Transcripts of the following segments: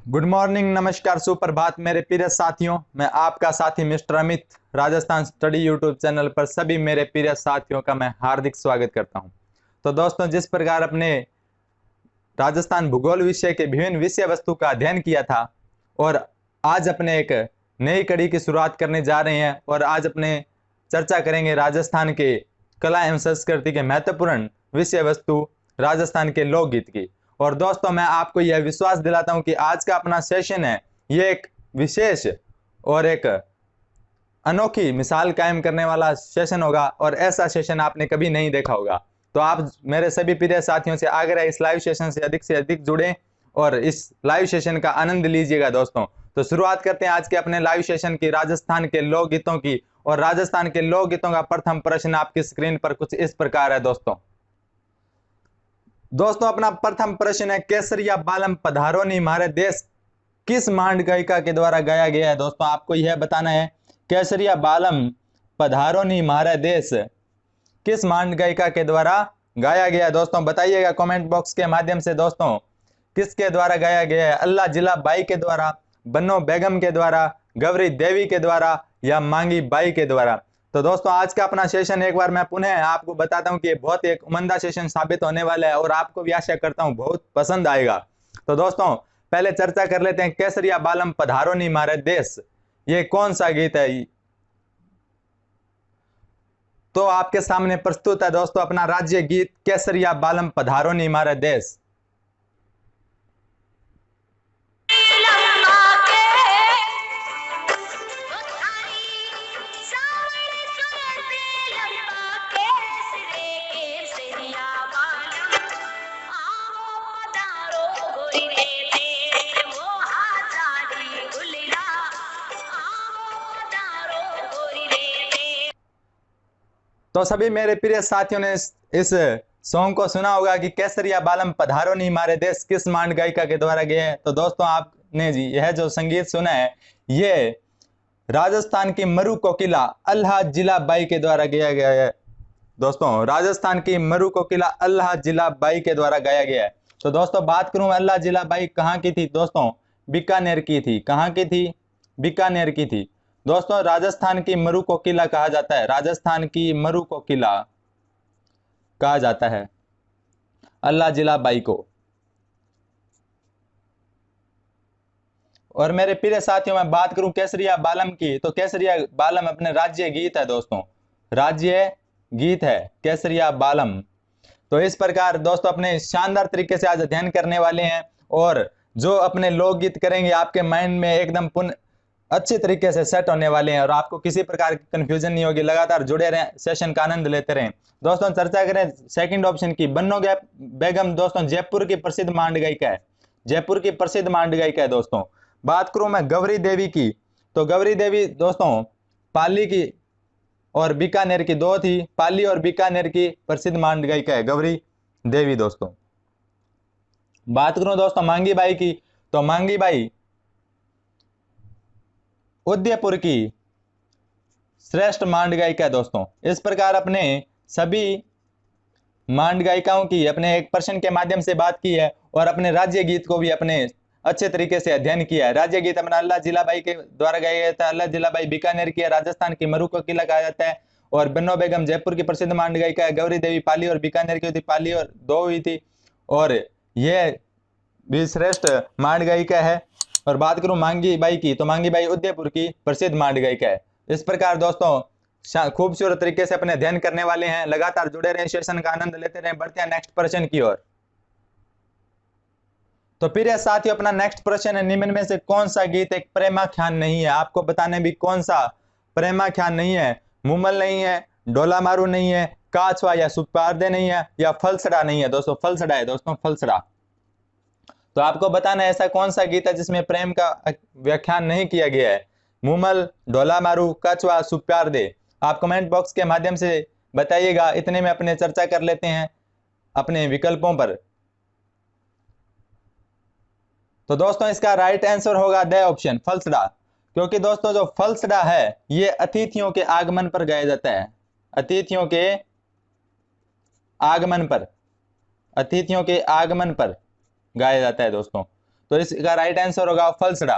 Good morning, नमस्कार, सुप्रभात मेरे प्रिय साथियों। मैं आपका साथी mister Amit Rajasthan study YouTube channel पर सभी मेरे प्रिय साथियों का मैं हार्दिक स्वागत करता हूं। तो दोस्तों, जिस प्रकार अपने राजस्थान भूगोल विषय के विभिन्न विषय वस्तु का अध्ययन किया था और आज अपने एक नई कड़ी की शुरुआत करने जा रहे हैं और आज अपने चर्चा करेंगे राजस्थान के कला एवं संस्कृति के महत्वपूर्ण विषय वस्तु राजस्थान के लोकगीत की। और दोस्तों, मैं आपको यह विश्वास दिलाता हूं कि आज का अपना सेशन है ये एक विशेष और एक अनोखी मिसाल कायम करने वाला सेशन होगा और ऐसा सेशन आपने कभी नहीं देखा होगा। तो आप मेरे सभी प्रिय साथियों से आग्रह है, इस लाइव सेशन से अधिक जुड़ें और इस लाइव सेशन का आनंद लीजिएगा। दोस्तों, तो शुरुआत करते हैं आज के अपने लाइव सेशन की राजस्थान के लोकगीतों की। और राजस्थान के लोकगीतों का प्रथम प्रश्न आपकी स्क्रीन पर कुछ इस प्रकार है। दोस्तों, अपना प्रथम प्रश्न है, केसरिया बालम पधारो नी हमारे देश किस मांड गायिका के द्वारा गाया गया है। दोस्तों, आपको यह बताना है केसरिया बालम पधारो नी हमारे देश किस मांड गायिका के द्वारा गाया गया है। दोस्तों, बताइएगा कमेंट बॉक्स के माध्यम से। दोस्तों, किसके द्वारा गाया गया है? अल्लाह जिला बाई के द्वारा, बन्नो बेगम के द्वारा, गौरी देवी के द्वारा या मांगी बाई के द्वारा। तो दोस्तों, आज का अपना सेशन एक बार मैं पुनः आपको बताता हूं कि बहुत एक उमदा सेशन साबित होने वाला है और आपको भी आशा करता हूं बहुत पसंद आएगा। तो दोस्तों, पहले चर्चा कर लेते हैं, केसरिया बालम पधारो नी हमारे देश ये कौन सा गीत है। तो आपके सामने प्रस्तुत है दोस्तों अपना राज्य गीत केसरिया बालम पधारो नी हमारे देश। तो सभी मेरे प्रिय साथियों ने इस सॉन्ग को सुना होगा कि केसरिया बालम पधारो नी हमारे देश किस मांड गायिका के द्वारा गए हैं। तो दोस्तों, आपने जी यह जो संगीत सुना है ये राजस्थान की मरु कोकिला अल्लाह जिला बाई के द्वारा गाया गया है। दोस्तों, राजस्थान की मरु कोकिला अल्लाह जिला बाई के द्वारा गाया गया है। तो दोस्तों, बात करूं अल्लाह जिला बाई कहाँ की थी। दोस्तों, बीकानेर की थी। कहाँ की थी? बीकानेर की थी। दोस्तों, राजस्थान की मरु कोकिला कहा जाता है, राजस्थान की मरु कोकिला कहा जाता है अल्लाह जिला बाई को। और मेरे प्रिय साथियों, मैं बात करूं केसरिया बालम की, तो केसरिया बालम अपने राज्य गीत है। दोस्तों, राज्य गीत है केसरिया बालम। तो इस प्रकार दोस्तों अपने शानदार तरीके से आज अध्ययन करने वाले हैं और जो अपने लोकगीत करेंगे आपके माइंड में एकदम अच्छे तरीके से सेट होने वाले हैं और आपको किसी प्रकार की कंफ्यूजन नहीं होगी। लगातार जुड़े रहें, सेशन का आनंद लेते रहें। दोस्तों, चर्चा करें सेकंड ऑप्शन की, बन्नो बेगम। दोस्तों, जयपुर की प्रसिद्ध मांड गायिका है, जयपुर की प्रसिद्ध मांड गायिका है। दोस्तों, बात करूं मैं गौरी देवी की, तो गौरी देवी दोस्तों पाली की और बीकानेर की दो थी, पाली और बीकानेर की प्रसिद्ध मांड गायिका है गौरी देवी। दोस्तों, बात करूं दोस्तों मांगी बाई की, तो मांगी बाई उदयपुर की श्रेष्ठ मांड गायिका है। दोस्तों, इस प्रकार अपने सभी मांड गायिकाओं की अपने एक प्रश्न के माध्यम से बात की है और अपने राज्य गीत को भी अपने अच्छे तरीके से अध्ययन किया है। राज्य गीत अपना अल्लाह जिला बाई के द्वारा गाया गया था। अल्लाह जिला बाई बीकानेर की है, राजस्थान की मरु कोकिला कहा जाता है। और बन्नो बेगम जयपुर की प्रसिद्ध मांड गायिका है। गौरी देवी पाली और बीकानेर की थी, पाली और दो हुई थी और यह भी श्रेष्ठ मांड गायिका है। और बात करूं मांगी बाई की, तो मांगी बाई उदयपुर की प्रसिद्ध मांड गायिका है। इस प्रकार दोस्तों खूबसूरत तरीके से अपने अध्ययन करने वाले हैं। लगातार जुड़े रहें, सेशन का आनंद लेते रहें। बढ़ते हैं नेक्स्ट प्रश्न की ओर। तो प्रिय साथियों, अपना नेक्स्ट प्रश्न है, निम्न में से कौन सा गीत एक प्रेमाख्यान नहीं है। आपको बताने भी कौन सा प्रेमाख्यान नहीं है। मुमल नहीं है, डोला मारू नहीं है, काछवा या सुपारदे नहीं है या फलसड़ा नहीं है। दोस्तों, फलसड़ा है। दोस्तों, फलसड़ा। तो आपको बताना ऐसा कौन सा गीत है जिसमें प्रेम का व्याख्यान नहीं किया गया है। मुमल, ढोला मारू, कछवा, सुप्यार दे। आप कमेंट बॉक्स के माध्यम से बताइएगा। इतने में अपने चर्चा कर लेते हैं अपने विकल्पों पर। तो दोस्तों, इसका राइट आंसर होगा द ऑप्शन फलसड़ा, क्योंकि दोस्तों जो फलसड़ा है ये अतिथियों के आगमन पर गाया जाता है। अतिथियों के आगमन पर, अतिथियों के आगमन पर गाया जाता है दोस्तों। तो इसका राइट आंसर होगा फलसड़ा।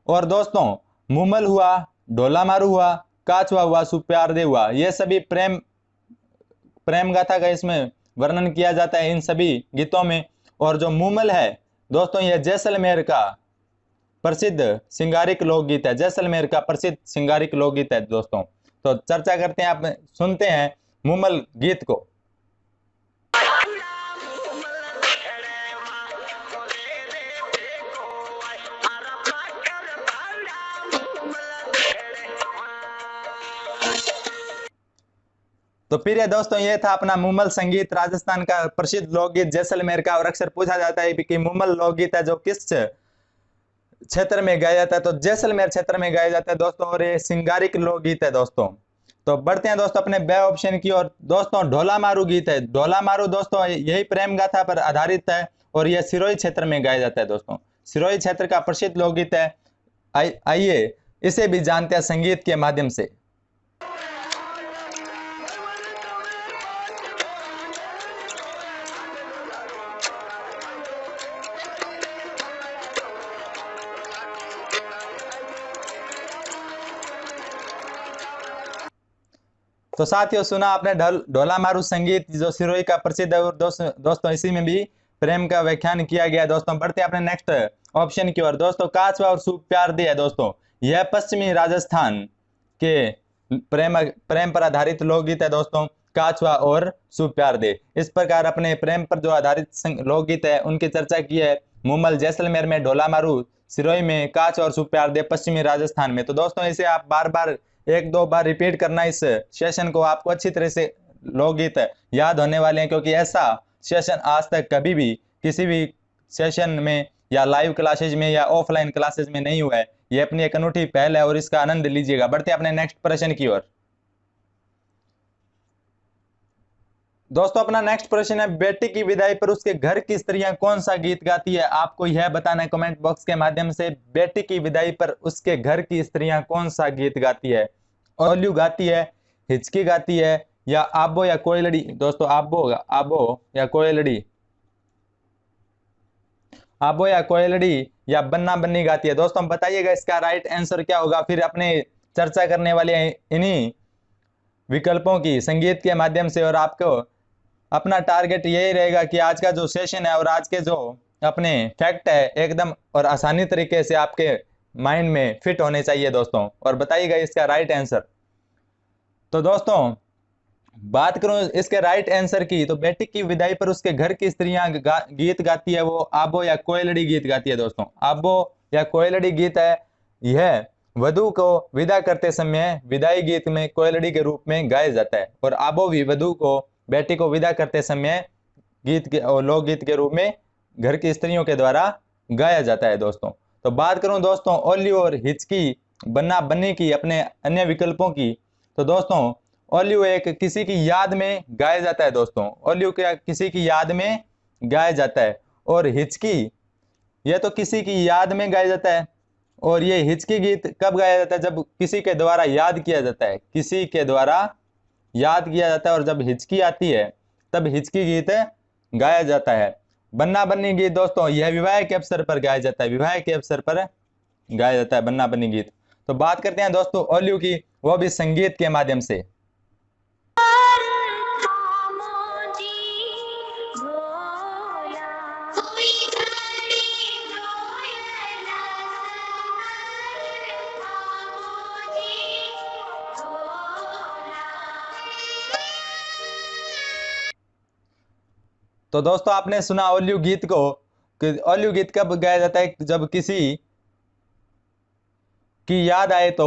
और दोस्तों मुमल हुआ, ढोला मारू हुआ, काचवा हुआ, सुप्यार दे हुआ, ये सभी प्रेम गाथा का इसमें वर्णन किया जाता है इन सभी गीतों में। और जो मुमल है दोस्तों ये जैसलमेर का प्रसिद्ध सिंगारिक लोकगीत है, जैसलमेर का प्रसिद्ध सिंगारिक लोकगीत है दोस्तों। तो चर्चा करते हैं, आप सुनते हैं मुमल गीत को। तो प्रिय दोस्तों ये था अपना मुमल संगीत, राजस्थान का प्रसिद्ध लोकगीत जैसलमेर का। और अक्सर पूछा जाता है कि मुमल लोकगीत है जो किस क्षेत्र में गाया जाता है, तो जैसलमेर क्षेत्र में गाया जाता है दोस्तों। और ये सिंगारिक लोकगीत है दोस्तों। तो बढ़ते हैं दोस्तों अपने बे ऑप्शन की ओर। दोस्तों ढोला मारू गीत है, ढोला मारू दोस्तों यही प्रेम गाथा पर आधारित है और यह सिरोही क्षेत्र में गाया जाता है दोस्तों। सिरोही क्षेत्र का प्रसिद्ध लोकगीत है। आइए इसे भी जानते हैं संगीत के माध्यम से। तो साथियों सुना आपने ढोला मारू संगीत जो सिरोही का प्रसिद्ध है। और दोस्तों इसी में भी प्रेम का व्याख्यान किया गया है दोस्तों। बढ़ते हैं अपने नेक्स्ट ऑप्शन की ओर। दोस्तों काचवा और सुप्यार दे है दोस्तों, यह पश्चिमी राजस्थान के प्रेम पर आधारित लोकगीत है दोस्तों, काचवा और सुप्यार दे। इस प्रकार अपने प्रेम पर जो आधारित लोकगीत है उनकी चर्चा की है। मुमल जैसलमेर में, ढोला मारू सिरोही में, काचवा और सुप्यार दे पश्चिमी राजस्थान में। तो दोस्तों इसे आप बार बार एक दो बार रिपीट करना इस सेशन को, आपको अच्छी तरह से लोकगीत याद होने वाले हैं। क्योंकि ऐसा सेशन आज तक कभी भी किसी भी सेशन में या लाइव क्लासेज में या ऑफलाइन क्लासेज में नहीं हुआ है। ये अपनी एक अनूठी पहल है और इसका आनंद लीजिएगा। बढ़ते हैं अपने नेक्स्ट प्रश्न की ओर। दोस्तों अपना नेक्स्ट प्रश्न है, बेटी की विदाई पर उसके घर की स्त्रियां कौन सा गीत गाती है? आपको यह बताना है कमेंट बॉक्स के माध्यम से। बेटी की विदाई पर उसके घर की स्त्रियां कौन सा गीत गाती है? ओल्यू गाती है, हिचकी गाती है, या आबो या कोयलड़ी? दोस्तों आबो या कोयलड़ी, आबो या कोयलड़ी या बन्ना बन्नी गाती है? दोस्तों बताइएगा इसका राइट आंसर क्या होगा। फिर अपने चर्चा करने वाले इन्हीं विकल्पों की संगीत के माध्यम से। और आपको अपना टारगेट यही रहेगा कि आज का जो सेशन है और आज के जो अपने फैक्ट है एकदम और आसानी तरीके से आपके माइंड में फिट होने चाहिए दोस्तों। और बताइएगा इसका राइट आंसर। तो दोस्तों बात करूं इसके राइट आंसर की, तो बेटी की विदाई पर उसके घर की स्त्रियां गीत गाती है, वो आबो या कोयलड़ी गीत गाती है दोस्तों। आबो या कोयलड़ी गीत है, यह वधु को विदा करते समय विदाई गीत में कोयलड़ी के रूप में गाया जाता है। और आबो भी वधु को, बेटी को विदा करते समय गीत के और लोकगीत के रूप में घर की स्त्रियों के द्वारा गाया जाता है दोस्तों। तो बात करूं दोस्तों ओल्यू और हिचकी, बन्ना बन्नी की, अपने अन्य विकल्पों की, तो दोस्तों ओल्यू एक किसी की याद में गाया जाता है दोस्तों। ओल्यू क्या किसी की याद में गाया जाता है। और हिचकी यह तो किसी की याद में गाया जाता है। और ये हिचकी गीत कब गाया जाता है? जब किसी के द्वारा याद किया जाता है, किसी के द्वारा याद किया जाता है। और जब हिचकी आती है तब हिचकी गीत गाया जाता है। बन्ना बन्नी गीत दोस्तों यह विवाह के अवसर पर गाया जाता है, विवाह के अवसर पर गाया जाता है बन्ना बन्नी गीत। तो बात करते हैं दोस्तों ओल्यू की, वो भी संगीत के माध्यम से। तो दोस्तों आपने सुना ओल्यू गीत को, कि ओल्यू गीत कब गाया जाता है? जब किसी की याद आए तो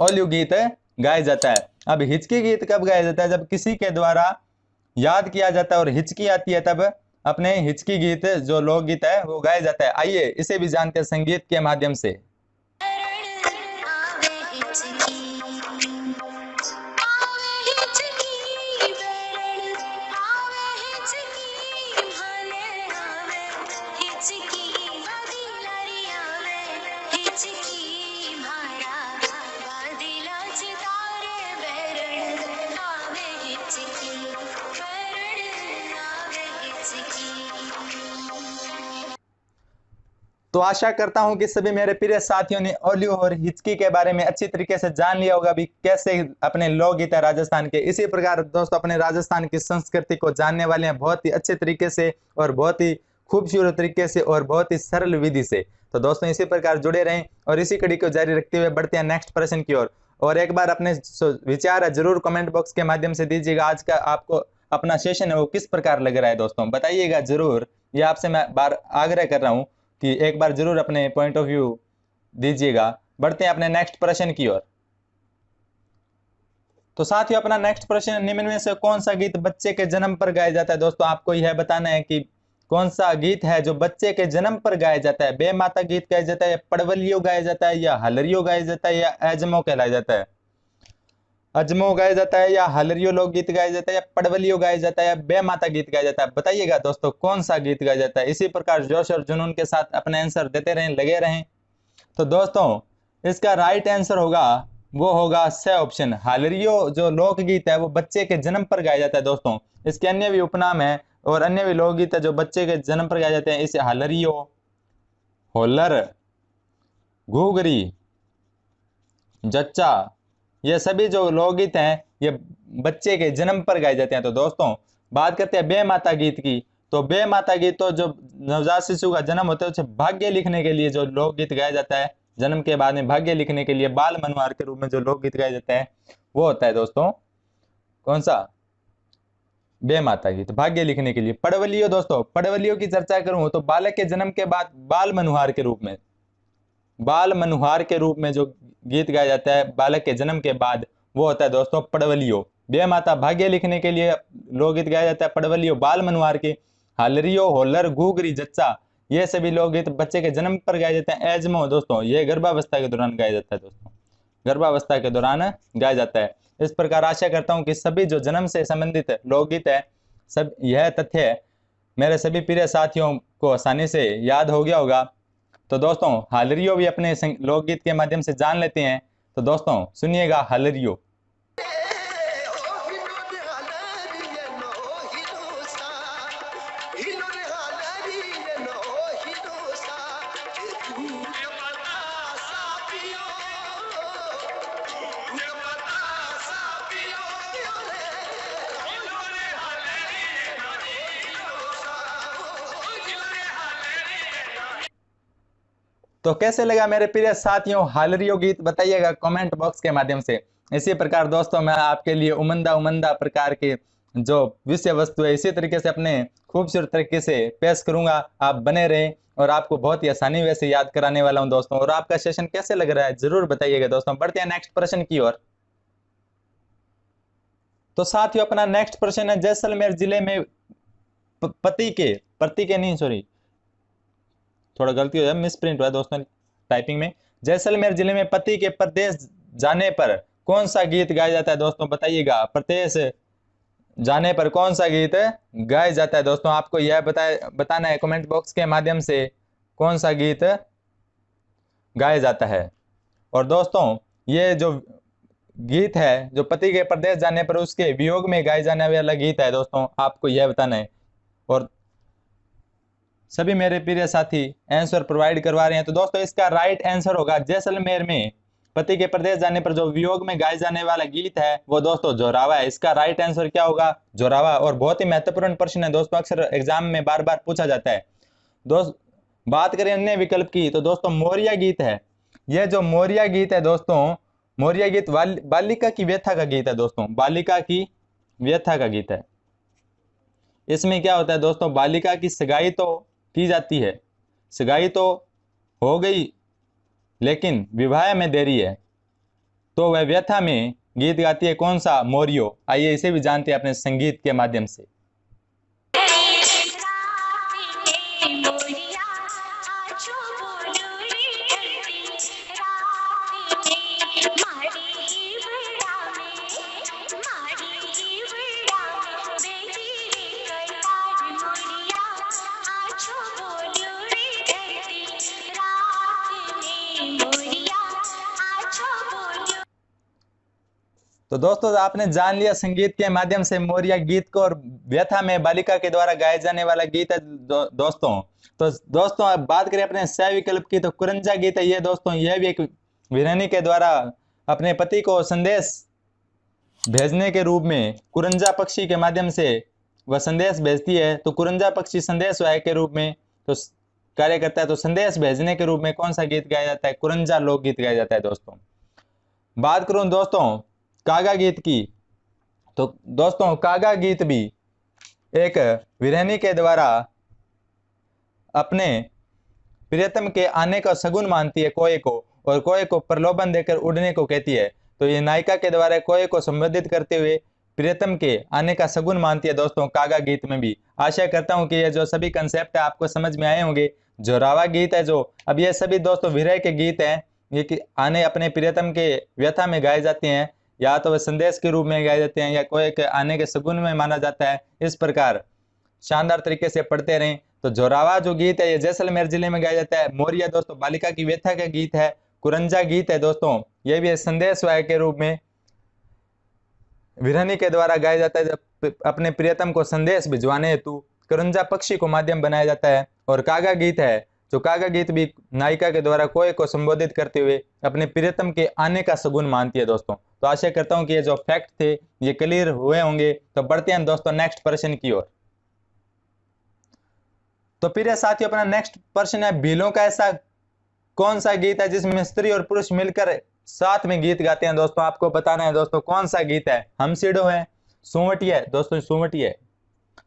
ओल्यू गीत गाया जाता है। अब हिचकी गीत कब गाया जाता है? जब किसी के द्वारा याद किया जाता है और हिचकी आती है तब अपने हिचकी गीत जो लोकगीत है वो गाया जाता है। आइए इसे भी जानते हैं संगीत के माध्यम से। तो आशा करता हूं कि सभी मेरे प्रिय साथियों ने ओलियो और हिचकी के बारे में अच्छी तरीके से जान लिया होगा भी कैसे अपने लोकगीत है राजस्थान के। इसी प्रकार दोस्तों अपने राजस्थान की संस्कृति को जानने वाले हैं बहुत ही अच्छे तरीके से और बहुत ही खूबसूरत तरीके से और बहुत ही सरल विधि से। तो दोस्तों इसी प्रकार जुड़े रहें और इसी कड़ी को जारी रखते हुए बढ़ते हैं नेक्स्ट प्रश्न की ओर। और एक बार अपने विचार जरूर कमेंट बॉक्स के माध्यम से दीजिएगा। आज का आपको अपना सेशन है वो किस प्रकार लग रहा है दोस्तों, बताइएगा जरूर। ये आपसे मैं बार आग्रह कर रहा हूं कि एक बार जरूर अपने पॉइंट ऑफ व्यू दीजिएगा। बढ़ते हैं अपने नेक्स्ट प्रश्न की ओर। तो साथियों अपना नेक्स्ट प्रश्न, निम्न में से कौन सा गीत बच्चे के जन्म पर गाया जाता है। दोस्तों आपको यह बताना है कि कौन सा गीत है जो बच्चे के जन्म पर गाया जाता है। बेमाता गीत गाया जाता है, या पड़वलियो गाया जाता है, या हलरियो गाया जाता है, या एजमो कहलाया जाता है। अजमो गाया जाता है, या हलरियो लोकगीत गाया जाता है, या पड़वलियो गाया जाता है, या बेमाता गीत गाया जाता है। बताइएगा दोस्तों कौन सा गीत गाया जाता है। इसी प्रकार जोश और जुनून के साथ अपने आंसर देते रहें, लगे रहें। तो दोस्तों इसका राइट आंसर होगा वो होगा स ऑप्शन। हालरियो जो लोकगीत है वो बच्चे के जन्म पर गाया जाता है दोस्तों। इसके अन्य भी उपनाम है और अन्य भी लोकगीत है जो बच्चे के जन्म पर गाए जाते हैं। इसे हालरियो, होलर, घूगरी, जच्चा, ये सभी जो लोकगीत हैं ये बच्चे के जन्म पर गाए जाते हैं। तो दोस्तों बात करते हैं बेमाता गीत की। तो बेमाता गीत तो जो नवजात शिशु का जन्म होता है उसे भाग्य लिखने के लिए जो लोकगीत गाया जाता है, जन्म के बाद में भाग्य लिखने के लिए बाल मनोहार के रूप में जो लोकगीत गाया जाता है वो होता है दोस्तों कौन सा, बेमाता गीत, भाग्य लिखने के लिए। पड़वलियो, दोस्तों पड़वलियो की चर्चा करूं तो बालक के जन्म के बाद बाल मनोहार के रूप में, बाल मनोहार के रूप में जो गीत गाया जाता है बालक के जन्म के बाद वो होता है दोस्तों पड़वलियो। बेमाता भाग्य लिखने के लिए लोकगीत गाया जाता है, पड़वलियो बाल मनोहार के, हालरियो, होलर, घूगरी, जच्चा ये सभी लोकगीत बच्चे के जन्म पर गाए जाते हैं। एजमो दोस्तों ये गर्भावस्था के दौरान गाया जाता है दोस्तों, गर्भावस्था के दौरान गाया जाता है। इस प्रकार आशा करता हूं कि सभी जो जन्म से संबंधित लोकगीत है सब यह तथ्य मेरे सभी प्रिय साथियों को आसानी से याद हो गया होगा। तो दोस्तों हालरियो भी अपने लोकगीत के माध्यम से जान लेते हैं। तो दोस्तों सुनिएगा हालरियो। तो कैसे लगा मेरे प्रिय साथियों हालरियो गीत, बताइएगा कमेंट बॉक्स के माध्यम से। इसी प्रकार दोस्तों मैं आपके लिए उमंदा उमंदा प्रकार के जो विषय वस्तु है इसी तरीके से अपने खूबसूरत तरीके से पेश करूंगा। आप बने रहें और आपको बहुत ही आसानी वैसे याद कराने वाला हूं दोस्तों। और आपका सेशन कैसे लग रहा है जरूर बताइएगा दोस्तों। बढ़ते हैं नेक्स्ट प्रश्न की ओर। तो साथियों अपना नेक्स्ट प्रश्न है, जैसलमेर जिले में थोड़ा गलती हो जाए, मिसप्रिंट हुआ दोस्तों टाइपिंग में। जैसलमेर जिले में पति के प्रदेश जाने पर कौन सा गीत गाया जाता है दोस्तों, बताइएगा प्रदेश जाने पर कौन सा गीत गाया जाता है दोस्तों। आपको यह बताना है कमेंट बॉक्स के माध्यम से कौन सा गीत गाया जाता है। और दोस्तों ये जो गीत है जो पति के प्रदेश जाने पर उसके वियोग में गाए जाने वाला गीत है दोस्तों, आपको यह बताना है। और सभी मेरे प्रिय साथी आंसर प्रोवाइड करवा रहे हैं। तो दोस्तों इसका राइट आंसर होगा जैसलमेर में पति के प्रदेश जाने पर जो वियोग में गाए जाने वाला गीत है वो दोस्तों जोरावा है। इसका राइट आंसर क्या होगा, जोरावा। और बहुत ही महत्वपूर्ण प्रश्न है दोस्तों, अक्सर एग्जाम में बार बार पूछा जाता है। दोस्त बात करें अन्य विकल्प की तो दोस्तों मोरिया गीत है। यह जो मोरिया गीत है दोस्तों, मोरिया गीत बालिका की व्यथा का गीत है दोस्तों, बालिका की व्यथा का गीत है। इसमें क्या होता है दोस्तों, बालिका की सगाई तो की जाती है, सगाई तो हो गई लेकिन विवाह में देरी है, तो वह व्यथा में गीत गाती है कौन सा, मोरियो। आइए इसे भी जानते हैं अपने संगीत के माध्यम से। तो दोस्तों आपने जान लिया संगीत के माध्यम से मोरिया गीत को, और व्यथा में बालिका के द्वारा गाए जाने वाला गीत है दोस्तों। तो दोस्तों अब बात करें अपने सह विकल्प की, तो कुरंजा गीत है ये दोस्तों। यह भी एक वीरानी के द्वारा अपने पति को संदेश भेजने के रूप में कुरंजा पक्षी के माध्यम से वह संदेश भेजती है। तो कुरंजा पक्षी संदेश वाहक के रूप में तो कार्य करता है। तो संदेश भेजने के रूप में कौन सा गीत गाया जाता है? कुरंजा लोकगीत गाया जाता है दोस्तों। बात करूं दोस्तों कागा गीत की, तो दोस्तों कागा गीत भी एक वीरानी के द्वारा अपने प्रियतम के आने का शगुन मानती है कोए को, और कोए को प्रलोभन देकर उड़ने को कहती है। तो ये नायिका के द्वारा कोए को संबोधित करते हुए प्रियतम के आने का शगुन मानती है दोस्तों कागा गीत में भी। आशा करता हूं कि ये जो सभी कंसेप्ट है आपको समझ में आए होंगे। जोरावा गीत है जो, अब ये सभी दोस्तों विरह के गीत हैं, ये कि आने अपने प्रियतम के व्यथा में गाए जाते हैं, या तो वह संदेश के रूप में गाए जाते हैं, या कोई के आने के शगुन में माना जाता है। इस प्रकार शानदार तरीके से पढ़ते रहें। तो जोरावा जो गीत है ये जैसलमेर जिले में गाया जाता है। मोरिया दोस्तों बालिका की व्यथा का गीत है। कुरंजा गीत है दोस्तों, यह भी संदेश वाहक के रूप में वीरानी के द्वारा गाया जाता है, जब अपने प्रियतम को संदेश भिजवाने हेतु कुरंजा पक्षी को माध्यम बनाया जाता है। और कागा गीत है, जो कागा गीत भी नायिका के द्वारा कोए को संबोधित करते हुए अपने प्रियतम के आने का शगुन मानती है दोस्तों। तो आशा करता हूं कि ये जो फैक्ट थे ये क्लियर हुए होंगे। तो बढ़ते हैं दोस्तों नेक्स्ट प्रश्न की ओर। तो प्रिय साथियों अपना नेक्स्ट प्रश्न है, भीलों का ऐसा कौन सा गीत है जिसमें स्त्री और पुरुष मिलकर साथ में गीत गाते हैं? दोस्तों आपको बताना है दोस्तों कौन सा गीत है। हमसीडो है, सोवटिया है दोस्तों,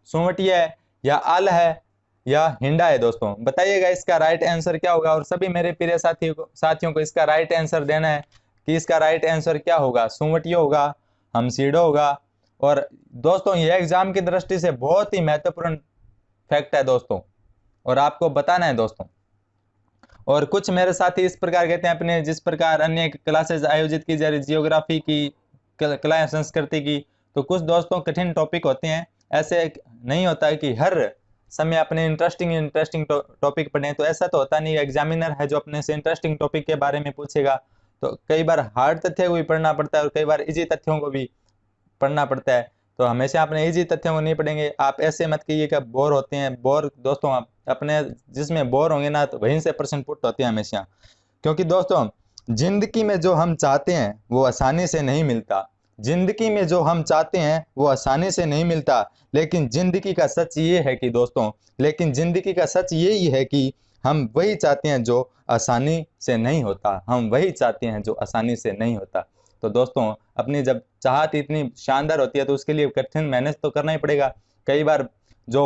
सोवटिया है, या आल है, या हिंडा है दोस्तों। बताइएगा इसका राइट आंसर क्या होगा। और सभी मेरे प्रिय साथियों को इसका राइट आंसर देना है कि इसका राइट आंसर क्या होगा। सोवटिया होगा, हमसीडो होगा। और दोस्तों यह एग्जाम की दृष्टि से बहुत ही महत्वपूर्ण फैक्ट है दोस्तों, और आपको बताना है दोस्तों। और कुछ मेरे साथी इस प्रकार कहते हैं, अपने जिस प्रकार अन्य क्लासेस आयोजित की जा रही जियोग्राफी की, कला संस्कृति की, तो कुछ दोस्तों कठिन टॉपिक होते हैं। ऐसे नहीं होता है कि हर समय अपने इंटरेस्टिंग टॉपिक पढ़ें, तो ऐसा तो होता नहीं। एग्जामिनर है जो अपने से इंटरेस्टिंग टॉपिक के बारे में पूछेगा, तो कई बार हार्ड तथ्यों को भी पढ़ना पड़ता है और कई बार इजी तथ्यों को भी पढ़ना पड़ता है। तो हमेशा अपने इजी तथ्यों को नहीं पढ़ेंगे। आप ऐसे मत कहिएगा बोर होते हैं। बोर दोस्तों आप अपने जिसमें बोर होंगे ना, तो वहीं से प्रश्न पुट होते हैं हमेशा। क्योंकि दोस्तों जिंदगी में जो हम चाहते हैं वो आसानी से नहीं मिलता। जिंदगी में जो हम चाहते हैं वो आसानी से नहीं मिलता। लेकिन जिंदगी का सच ये है कि दोस्तों, लेकिन जिंदगी का सच यही है कि हम वही चाहते हैं जो आसानी से नहीं होता। हम वही चाहते हैं जो आसानी से नहीं होता। तो दोस्तों अपनी जब चाहत इतनी शानदार होती है तो उसके लिए कठिन मेहनत तो करना ही पड़ेगा। कई बार जो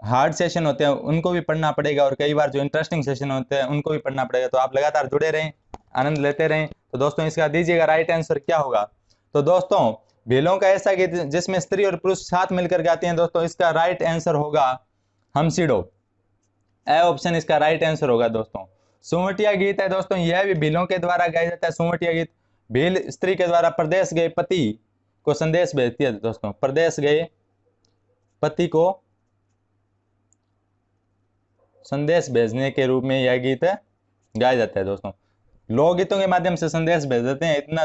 हार्ड सेशन होते हैं उनको भी पढ़ना पड़ेगा, और कई बार जो इंटरेस्टिंग सेशन होते हैं उनको भी पढ़ना पड़ेगा। तो आप लगातार जुड़े रहें, आनंद लेते रहें। तो दोस्तों इसका दीजिएगा राइट आंसर क्या होगा। तो दोस्तों भीलों का ऐसा गीत जिसमें स्त्री और पुरुष साथ मिलकर गाते हैं, दोस्तों इसका राइट आंसर होगा हमसीडो। ए ऑप्शन इसका राइट आंसर होगा दोस्तों। सोवटिया गीत है दोस्तों, यह भी भीलों के द्वारा गाया जाता है। सोवटिया गीत भील स्त्री के द्वारा प्रदेश गए पति को संदेश भेजती है दोस्तों। प्रदेश गए पति को संदेश भेजने के रूप में यह गीत गाया जाता है दोस्तों। लोकगीतों के माध्यम से संदेश भेज देते हैं, इतना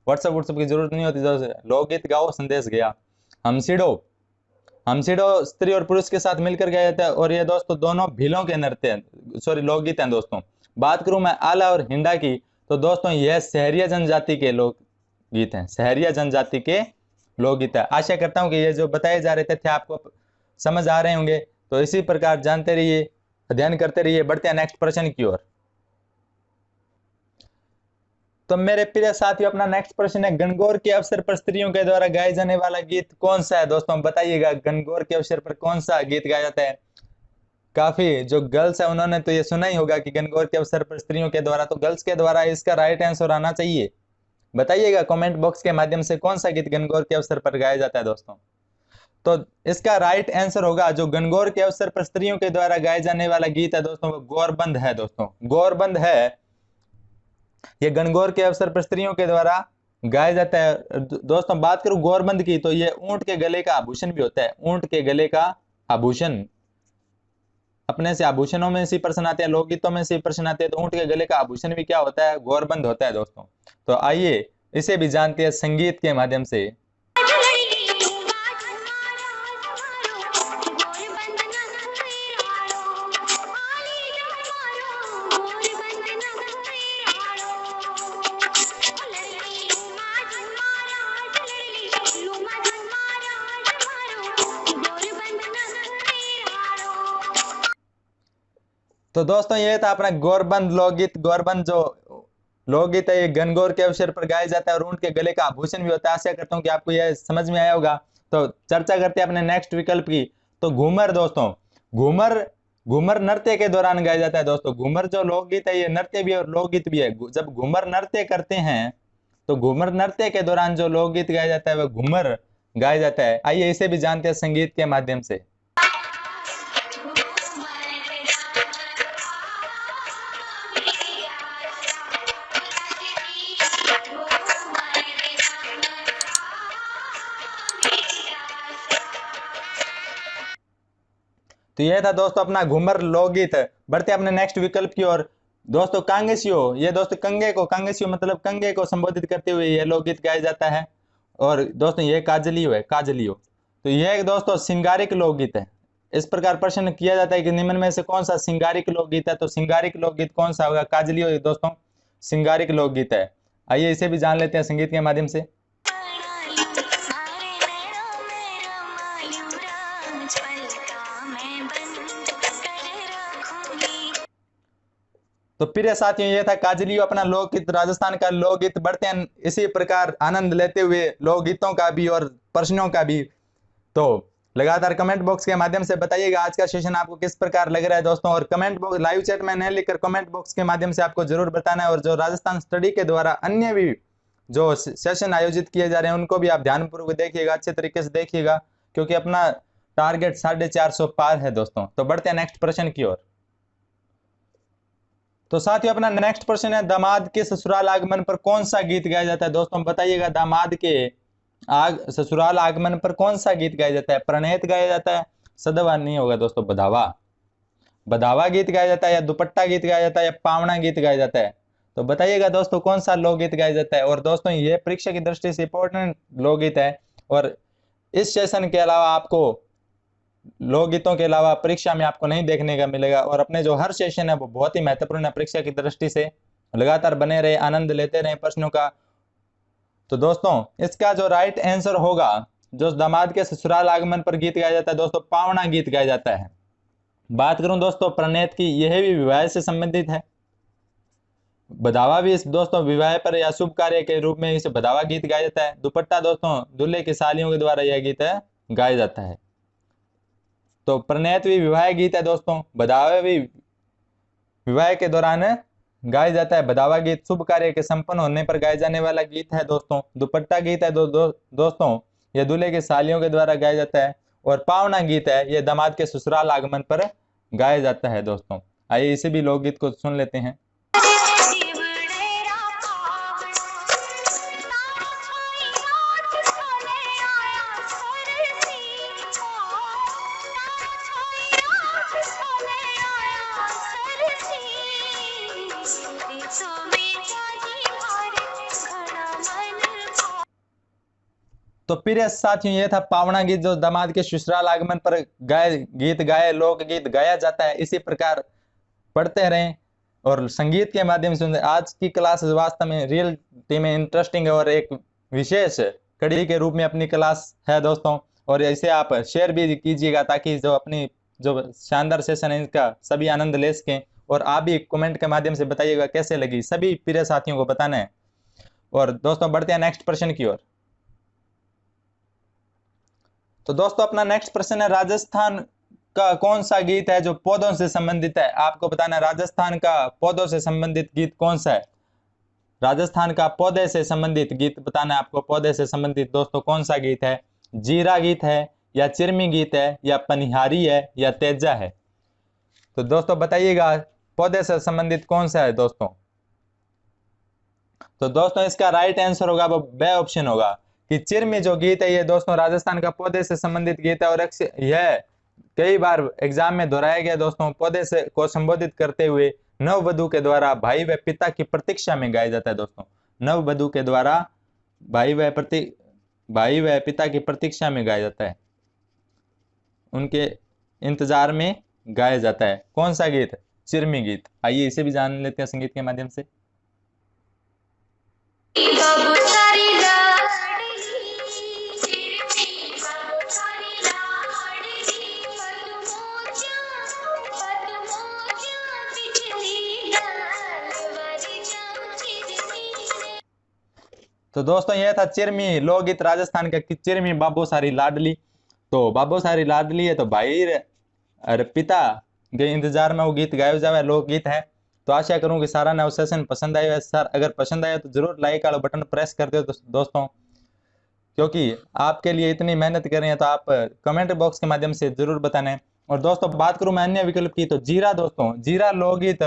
व्हाट्सएप की जरूरत नहीं होती। दोस्तों लोकगीत गाओ संदेश गया। हमसीडो स्त्री और पुरुष के साथ मिलकर गाया जाता है, और ये दोस्तों दोनों भीलों के नृत्य लोकगीत हैं दोस्तों। बात करूं मैं आला और हिंडा की, तो दोस्तों यह सहरिया जनजाति के लोकगीत हैं। सहरिया जनजाति के लोकगीत है। आशा करता हूं कि ये जो बताए जा रहे थे आपको समझ आ रहे होंगे। तो इसी प्रकार जानते रहिए, अध्ययन करते रहिए। बढ़ते हैं नेक्स्ट प्रश्न की ओर। तो मेरे प्रिय साथियों अपना नेक्स्ट प्रश्न है, गणगौर के अवसर पर स्त्रियों के द्वारा गाए जाने वाला गीत कौन सा है? दोस्तों बताइएगा गणगौर के अवसर पर कौन सा गीत गाया जाता है। काफी जो गर्ल्स है उन्होंने तो ये सुना ही होगा कि गणगौर के अवसर पर स्त्रियों के द्वारा, तो गर्ल्स के द्वारा इसका राइट आंसर आना चाहिए। बताइएगा कमेंट बॉक्स के माध्यम से कौन सा गीत गणगौर के अवसर पर गाया जाता है दोस्तों। तो इसका राइट आंसर होगा जो गणगौर के अवसर पर स्त्रियों के द्वारा गाए जाने वाला गीत है दोस्तों, वो गौरबंद है दोस्तों। गौरबंद है, ये गणगौर के अवसर पर स्त्रियों के द्वारा गाया जाता है दोस्तों। बात करूं गौरबंद की, तो ये ऊंट के गले का आभूषण भी होता है। ऊंट के गले का आभूषण, अपने से आभूषणों में से प्रश्न आते हैं, लोकगीतों में से प्रश्न आते हैं। तो ऊंट के गले का आभूषण भी क्या होता है? गौरबंद होता है दोस्तों। तो आइए इसे भी जानते हैं संगीत के माध्यम से। तो दोस्तों ये था अपना गौरबंद लोकगीत। गौरबंद जो लोकगीत है ये गणगौर के अवसर पर गाया जाता है और ऊंट के गले का आभूषण भी होता है। आशा करता हूँ कि आपको यह समझ में आया होगा। तो चर्चा करते हैं अपने नेक्स्ट विकल्प की। तो घूमर दोस्तों, घूमर घूमर नृत्य के दौरान गाया जाता है दोस्तों। घूमर जो लोकगीत है ये नृत्य भी और लोकगीत भी है। जब घूमर नृत्य करते हैं तो घूमर नृत्य के दौरान जो लोकगीत गाया जाता है वह घूमर गाया जाता है। आइए इसे भी जानते हैं संगीत के माध्यम से। तो यह था दोस्तों अपना घूमर लोकगीत। बढ़ते अपने नेक्स्ट विकल्प की ओर। दोस्तों कांगेसियो, ये दोस्तों कंगे को, कांगेसियो मतलब कंगे को संबोधित करते हुए यह लोकगीत गाया जाता है। और दोस्तों ये काजलियो है, काजलियो। तो यह दोस्तों सिंगारिक लोकगीत है। इस प्रकार प्रश्न किया जाता है कि निम्न में से कौन सा सिंगारिक लोकगीत है। तो सिंगारिक लोकगीत कौन सा होगा? काजलियो दोस्तों सिंगारिक लोकगीत है। आइए इसे भी जान लेते हैं संगीत के माध्यम से। तो प्रिय साथियों ये था काजलियो अपना लोकगीत, राजस्थान का लोकगीत। बढ़ते हैं इसी प्रकार आनंद लेते हुए लोकगीतों का भी और प्रश्नों का भी। तो लगातार कमेंट बॉक्स के माध्यम से बताइएगा आज का सेशन आपको किस प्रकार लग रहा है दोस्तों। और कमेंट बॉक्स, लाइव चैट में नहीं लिखकर कमेंट बॉक्स के माध्यम से आपको जरूर बताना है। और जो राजस्थान स्टडी के द्वारा अन्य भी जो सेशन आयोजित किए जा रहे हैं उनको भी आप ध्यानपूर्वक देखिएगा, अच्छे तरीके से देखिएगा, क्योंकि अपना टारगेट 450 पार है दोस्तों। तो बढ़ते हैं नेक्स्ट प्रश्न की ओर। तो साथियों अपना नेक्स्ट प्रश्न है, दामाद के ससुराल आगमन पर कौन सा गीत गाया जाता है? दोस्तों बताइएगा दामाद के ससुराल आगमन पर कौन सा गीत गाया जाता है? प्रणेत गाया जाता है, सदवा नहीं होगा दोस्तों, बधावा, बधावा गीत गाया जाता है, या दुपट्टा गीत गाया जाता है, या पावना गीत गाया जाता है? तो बताइएगा दोस्तों कौन सा लोकगीत गाया जाता है। और दोस्तों ये परीक्षा की दृष्टि से इंपॉर्टेंट लोकगीत है। और इस सेशन के अलावा आपको लोकगीतों के अलावा परीक्षा में आपको नहीं देखने का मिलेगा। और अपने जो हर सेशन है वो बहुत ही महत्वपूर्ण है परीक्षा की दृष्टि से। लगातार बने रहे, आनंद लेते रहे प्रश्नों का। तो दोस्तों इसका जो राइट आंसर होगा, जो दामाद के ससुराल आगमन पर गीत गाया जाता है दोस्तों, पावना गीत गाया जाता है। बात करूं दोस्तों प्रणेत की, यह भी विवाह से संबंधित है। बधावा भी इस दोस्तों विवाह पर या शुभ कार्य के रूप में इसे बधावा गीत गाया जाता है। दुपट्टा दोस्तों दूल्हे की सालियों के द्वारा यह गीत है गाया जाता है। तो प्रणेत भी विवाह गीत है दोस्तों, बधावा भी विवाह के दौरान गाया जाता है। बधावा गीत शुभ कार्य के संपन्न होने पर गाए जाने वाला गीत है दोस्तों। दुपट्टा गीत है दोस्तों यह दूल्हे की सालियों के द्वारा गाया जाता है। और पावना गीत है यह दामाद के ससुराल आगमन पर गाया जाता है दोस्तों। आइए इसे भी लोकगीत को सुन लेते हैं। तो प्रिय साथियों ये था पावना गीत, जो दामाद के ससुराल आगमन पर गाए लोक गीत गाया जाता है। इसी प्रकार पढ़ते रहें और संगीत के माध्यम से। आज की क्लास वास्तव में रियल टीम में इंटरेस्टिंग है और एक विशेष कड़ी के रूप में अपनी क्लास है दोस्तों। और इसे आप शेयर भी कीजिएगा ताकि जो अपनी जो शानदार सेशन है इसका सभी आनंद ले सकें। और आप भी कमेंट के माध्यम से बताइएगा कैसे लगी, सभी प्रिय साथियों को बताना है। और दोस्तों बढ़ते हैं नेक्स्ट प्रश्न की ओर। तो दोस्तों अपना नेक्स्ट प्रश्न है, राजस्थान का कौन सा गीत है जो पौधों से संबंधित है? आपको बताना है राजस्थान का पौधों से संबंधित गीत कौन सा है। राजस्थान का पौधे से संबंधित गीत बताना है आपको। पौधे से संबंधित दोस्तों कौन सा गीत है? जीरा गीत है, या चिरमी गीत है, या पनिहारी है, या तेजा है? तो दोस्तों बताइएगा पौधे से संबंधित कौन सा है दोस्तों। तो दोस्तों इसका राइट आंसर होगा वो बे ऑप्शन होगा कि चिरमी जो गीत है ये दोस्तों राजस्थान का पौधे से संबंधित गीत है। और यह कई बार एग्जाम में दोहराया गया दोस्तों। पौधे से को संबोधित करते हुए नववधु के द्वारा भाई व पिता की प्रतीक्षा में गाया जाता है दोस्तों। नववधु के द्वारा भाई व पिता की प्रतीक्षा में गाया जाता है, उनके इंतजार में गाया जाता है। कौन सा गीत? चिरमी गीत। आइए इसे भी जान लेते हैं संगीत के माध्यम से। तो दोस्तों यह था चिरमी लोकगीत राजस्थान का कि चिरमी बाबू सारी लाडली। तो बाबू सारी लाडली है तो भाई और पिता के इंतजार में वो गीत गाया जावे, लोकगीत है। तो आशा करूं कि सारा नव सेशन पसंद आया। सर अगर पसंद आया तो जरूर लाइक वाला बटन प्रेस कर दो दोस्तों, क्योंकि आपके लिए इतनी मेहनत कर रहे हैं तो आप कमेंट बॉक्स के माध्यम से जरूर बताना है। और दोस्तों बात करूं मैं अन्य विकल्प की, तो जीरा दोस्तों, जीरा लोकगीत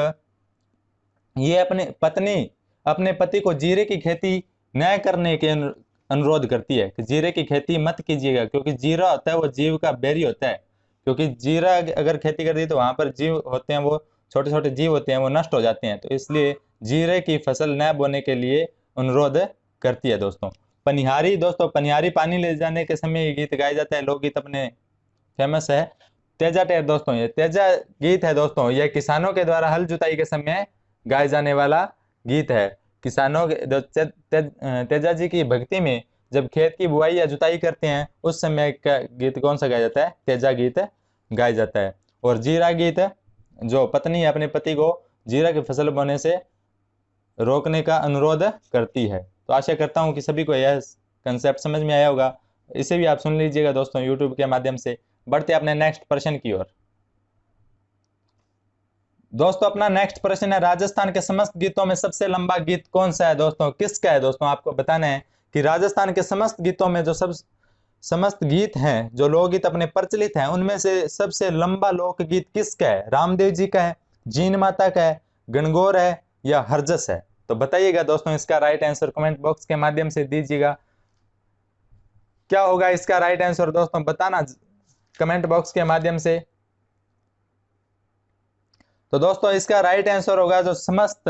ये अपने पति को जीरे की खेती न करने के अनुरोध करती है कि जीरे की खेती मत कीजिएगा, क्योंकि जीरा होता है वो जीव का बैरी होता है। क्योंकि जीरा अगर खेती कर दी तो वहां पर जीव होते हैं, वो छोटे छोटे जीव होते हैं, वो नष्ट हो जाते हैं। तो इसलिए जीरे की फसल न बोने के लिए अनुरोध करती है दोस्तों। पनिहारी दोस्तों, पनिहारी पानी ले जाने के समय ये गीत गाया जाता है, लोकगीत अपने फेमस है। तेजा टेर दोस्तों, ये तेजा गीत है दोस्तों, यह किसानों के द्वारा हल जुताई के समय गाए जाने वाला गीत है। किसानों के तेजा जी की भक्ति में जब खेत की बुआई या जुताई करते हैं उस समय का गीत कौन सा गाया जाता है? तेजा गीत गाया जाता है। और जीरा गीत जो पत्नी अपने पति को जीरा की फसल बोने से रोकने का अनुरोध करती है। तो आशा करता हूं कि सभी को यह कंसेप्ट समझ में आया होगा। इसे भी आप सुन लीजिएगा दोस्तों यूट्यूब के माध्यम से। बढ़ते अपने नेक्स्ट प्रश्न की ओर। दोस्तों अपना नेक्स्ट प्रश्न है, राजस्थान के समस्त गीतों में सबसे लंबा गीत कौन सा है दोस्तों? किसका है दोस्तों? आपको बताना है कि राजस्थान के समस्त गीतों में जो समस्त गीत हैं, जो लोकगीत अपने प्रचलित हैं, उनमें से सबसे लंबा लोकगीत किसका है? रामदेव जी का है, जीन माता का है, गणगौर है या हरजस है? तो बताइएगा दोस्तों इसका राइट आंसर कमेंट बॉक्स के माध्यम से दीजिएगा। क्या होगा इसका राइट आंसर दोस्तों? बताना कमेंट बॉक्स के माध्यम से। तो दोस्तों इसका राइट आंसर होगा, जो समस्त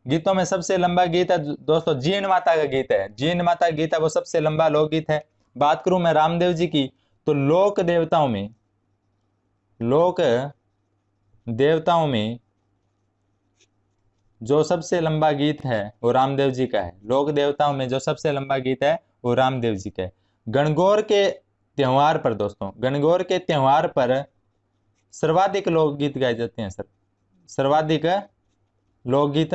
गीतों में सबसे लंबा गीत है दोस्तों, जीन माता का गीत है। जीन माता गीत है वो सबसे लंबा लोकगीत है। बात करूं मैं रामदेव जी की, तो लोक देवताओं में जो सबसे लंबा गीत है वो रामदेव जी का है। लोक देवताओं में जो सबसे लंबा गीत है वो रामदेव जी का है। गणगौर के त्योहार पर दोस्तों, गणगौर के त्योहार पर सर्वाधिक लोकगीत गाए जाते हैं। सर्वाधिक लोकगीत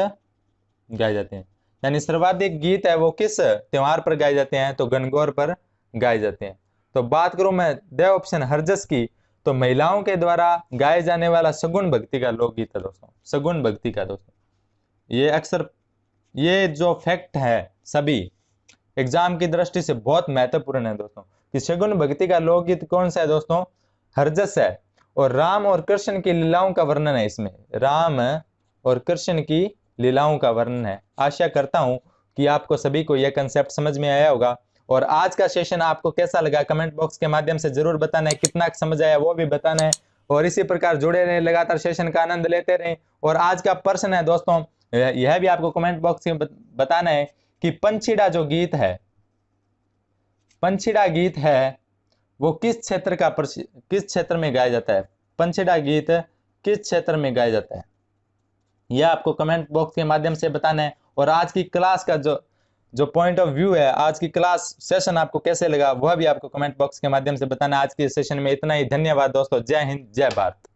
गाए जाते हैं, यानी सर्वाधिक गीत है वो किस त्योहार पर गाए जाते हैं? तो गणगौर पर गाए जाते हैं। तो बात करूं मैं द ऑप्शन हरजस की, तो महिलाओं के द्वारा गाए जाने वाला सगुन भक्ति का लोकगीत है दोस्तों। सगुन भक्ति का दोस्तों, ये अक्सर ये जो फैक्ट है सभी एग्जाम की दृष्टि से बहुत महत्वपूर्ण है दोस्तों, कि सगुन भक्ति का लोकगीत कौन सा है दोस्तों? हरजस है। और राम और कृष्ण की लीलाओं का वर्णन है इसमें, राम और कृष्ण की लीलाओं का वर्णन है। आशा करता हूं कि आपको सभी को यह कंसेप्ट समझ में आया होगा। और आज का सेशन आपको कैसा लगा कमेंट बॉक्स के माध्यम से जरूर बताना है, कितना समझ आया वो भी बताना है। और इसी प्रकार जुड़े रहे, लगातार सेशन का आनंद लेते रहें। और आज का प्रश्न है दोस्तों, यह भी आपको कमेंट बॉक्स में बताना है कि पंछीड़ा जो गीत है, पंछीड़ा गीत है वो किस क्षेत्र में गाया जाता है? पंछीड़ा गीत किस क्षेत्र में गाया जाता है, यह आपको कमेंट बॉक्स के माध्यम से बताना है। और आज की क्लास का जो पॉइंट ऑफ व्यू है, आज की क्लास सेशन आपको कैसे लगा वह भी आपको कमेंट बॉक्स के माध्यम से बताना है। आज के सेशन में इतना ही। धन्यवाद दोस्तों। जय हिंद, जय भारत।